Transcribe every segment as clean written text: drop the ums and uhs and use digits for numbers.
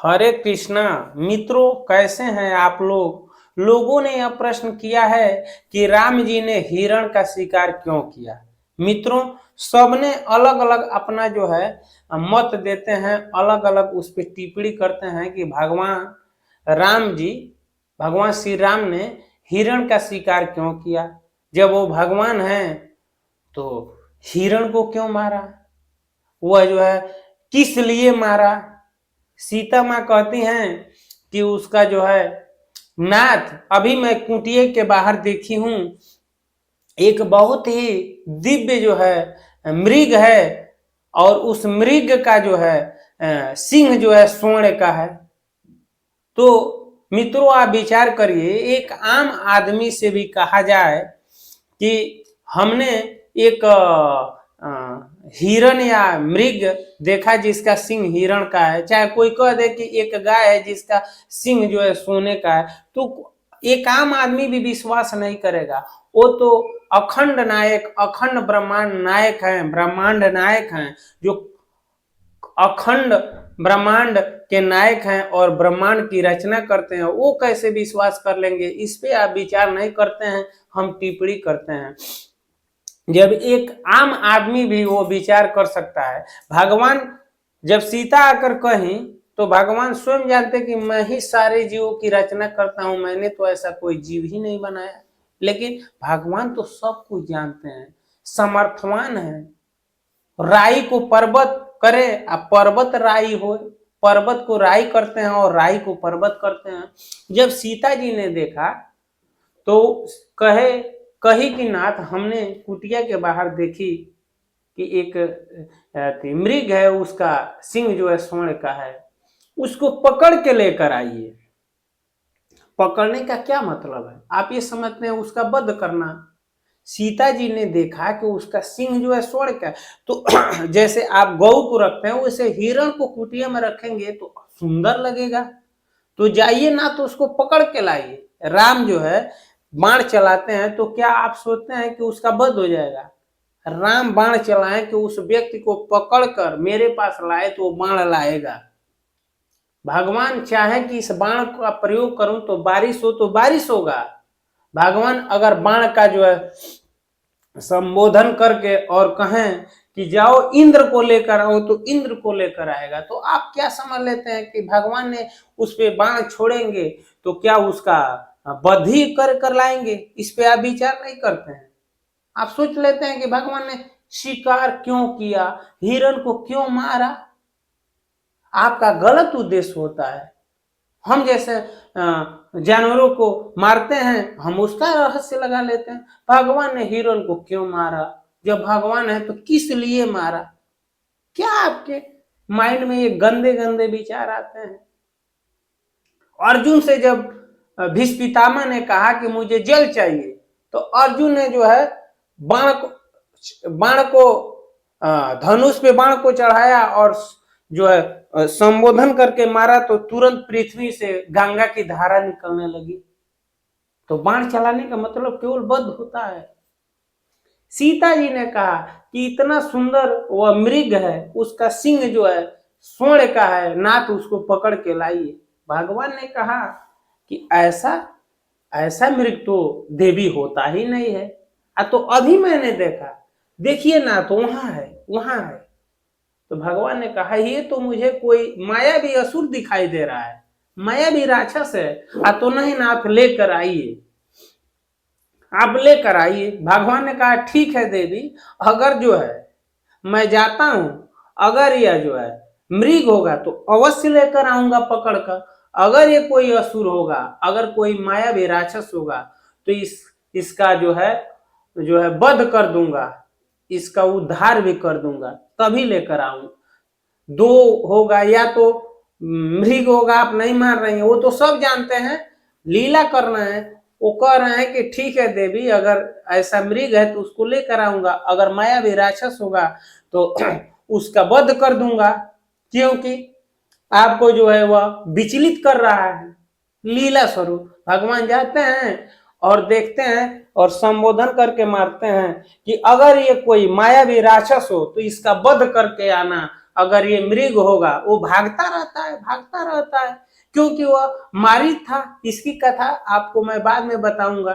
हरे कृष्णा। मित्रों, कैसे हैं आप लोग। लोगों ने यह प्रश्न किया है कि राम जी ने हिरण का शिकार क्यों किया। मित्रों, सबने अलग अलग अपना जो है मत देते हैं, अलग अलग उस पर टिप्पणी करते हैं कि भगवान श्री राम ने हिरण का शिकार क्यों किया। जब वो भगवान हैं तो हिरण को क्यों मारा, वह जो है किस लिए मारा। सीता माँ कहती हैं कि उसका जो है नाथ, अभी मैं कुटिया के बाहर देखी हूं, एक बहुत ही दिव्य जो है मृग है, और उस मृग का जो है सिंह जो है स्वर्ण का है। तो मित्रों, आप विचार करिए, एक आम आदमी से भी कहा जाए कि हमने एक हिरण या मृग देखा जिसका सिंह हिरण का है, चाहे कोई कह दे कि एक गाय है जिसका सिंह जो है सोने का है, तो एक आम आदमी भी विश्वास नहीं करेगा। वो तो अखंड नायक, अखंड ब्रह्मांड नायक हैं, जो अखंड ब्रह्मांड के नायक हैं और ब्रह्मांड की रचना करते हैं। वो कैसे विश्वास कर लेंगे, इस पे आप विचार नहीं करते हैं, हम टिप्पणी करते हैं। जब एक आम आदमी भी वो विचार कर सकता है। भगवान जब सीता आकर कहीं तो भगवान स्वयं जानते कि मैं ही सारे जीवों की रचना करता हूं, मैंने तो ऐसा कोई जीव ही नहीं बनाया। लेकिन भगवान तो सब कुछ जानते हैं, समर्थवान है। राई को पर्वत करे, अब पर्वत राई हो, पर्वत को राई करते हैं और राई को पर्वत करते हैं। जब सीता जी ने देखा तो कही कि नाथ, हमने कुटिया के बाहर देखी कि एक मृग है, उसका सिंह जो है स्वर्ण का है, उसको पकड़ के लेकर आइए। पकड़ने का क्या मतलब है, आप ये समझते हैं उसका वध करना। सीता जी ने देखा कि उसका सिंह जो है स्वर्ण का, तो जैसे आप गौ को रखते हैं वैसे हिरण को कुटिया में रखेंगे तो सुंदर लगेगा। तो जाइए ना, तो उसको पकड़ के लाइए। राम जो है बाण चलाते हैं तो क्या आप सोचते हैं कि उसका वध हो जाएगा। राम बाण चलाएं कि उस व्यक्ति को पकड़कर मेरे पास लाए तो वो बाण लाएगा। भगवान चाहे कि इस बाण का प्रयोग करूं तो बारिश हो, तो बारिश होगा। भगवान अगर बाण का जो है संबोधन करके और कहें कि जाओ इंद्र को लेकर आओ, तो इंद्र को लेकर आएगा। तो आप क्या समझ लेते हैं कि भगवान ने उस पे बाण छोड़ेंगे तो क्या उसका वध ही कर लाएंगे। इस पे आप विचार नहीं करते हैं। आप सोच लेते हैं कि भगवान ने शिकार क्यों किया, हिरण को क्यों मारा। आपका गलत उद्देश्य होता है। हम जैसे जानवरों को मारते हैं, हम उसका रहस्य लगा लेते हैं। भगवान ने हिरण को क्यों मारा, जब भगवान है तो किस लिए मारा। क्या आपके माइंड में ये गंदे गंदे विचार आते हैं। अर्जुन से जब भीष्म पितामह ने कहा कि मुझे जल चाहिए, तो अर्जुन ने जो है बाण को धनुष पे बाण को चढ़ाया और जो है संबोधन करके मारा, तो तुरंत पृथ्वी से गंगा की धारा निकलने लगी। तो बाण चलाने का मतलब केवल वध होता है। सीता जी ने कहा कि इतना सुंदर वह मृग है, उसका सिंह जो है स्वर्ण का है, नाथ उसको पकड़ के लाइए। भगवान ने कहा कि ऐसा मृग तो देवी होता ही नहीं है। तो अभी मैंने देखा, देखिए ना, तो वहां है। तो भगवान ने कहा ये तो मुझे कोई माया भी असुर दिखाई दे रहा है, माया भी राक्षस है। तो नहीं ना, आप लेकर आइए, आप लेकर आइए। भगवान ने कहा ठीक है देवी, अगर जो है मैं जाता हूं, अगर यह जो है मृग होगा तो अवश्य लेकर आऊंगा पकड़कर। अगर ये कोई असुर होगा, अगर कोई माया भी राक्षस होगा, तो इसका जो है वध कर दूंगा, इसका उद्धार भी कर दूंगा, तभी लेकर आऊं। दो होगा या तो मृग होगा, आप नहीं मार रही हैं, वो तो सब जानते हैं, लीला करना है। वो कह रहे हैं कि ठीक है देवी, अगर ऐसा मृग है तो उसको लेकर आऊंगा, अगर माया भी राक्षस होगा तो उसका वध कर दूंगा, क्योंकि आपको जो है वह विचलित कर रहा है। लीला स्वरूप भगवान जाते हैं और देखते हैं और संबोधन करके मारते हैं कि अगर ये कोई मायावी राक्षस हो तो इसका वध करके आना, अगर ये मृग होगा वो भागता रहता है, क्योंकि वह मारित था। इसकी कथा आपको मैं बाद में बताऊंगा।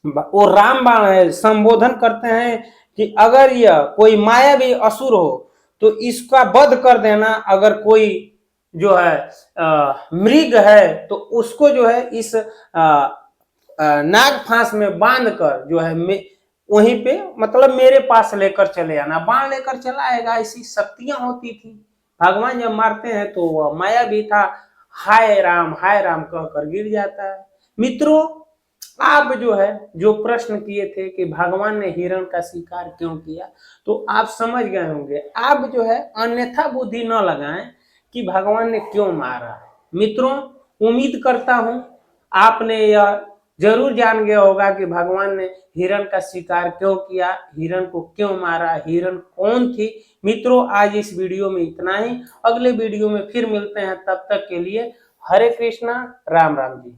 वो रामबाण है, संबोधन करते हैं कि अगर यह कोई मायावी असुर हो तो इसका वध कर देना। अगर कोई जो है मृग है तो उसको जो है इस नाग फांस में बांध कर जो है वहीं पे मतलब मेरे पास लेकर चले आना, बाण लेकर चला आएगा। ऐसी शक्तियां होती थी। भगवान जब मारते हैं तो वह माया भी था, हाय राम कहकर गिर जाता है। मित्रों, आप जो है जो प्रश्न किए थे कि भगवान ने हिरण का शिकार क्यों किया, तो आप समझ गए होंगे। आप जो है अन्यथा बुद्धि न लगाएं कि भगवान ने क्यों मारा। मित्रों, उम्मीद करता हूं आपने यह जरूर जान गया होगा कि भगवान ने हिरण का शिकार क्यों किया, हिरण को क्यों मारा, हिरण कौन थी। मित्रों, आज इस वीडियो में इतना ही। अगले वीडियो में फिर मिलते हैं, तब तक के लिए हरे कृष्णा, राम राम जी।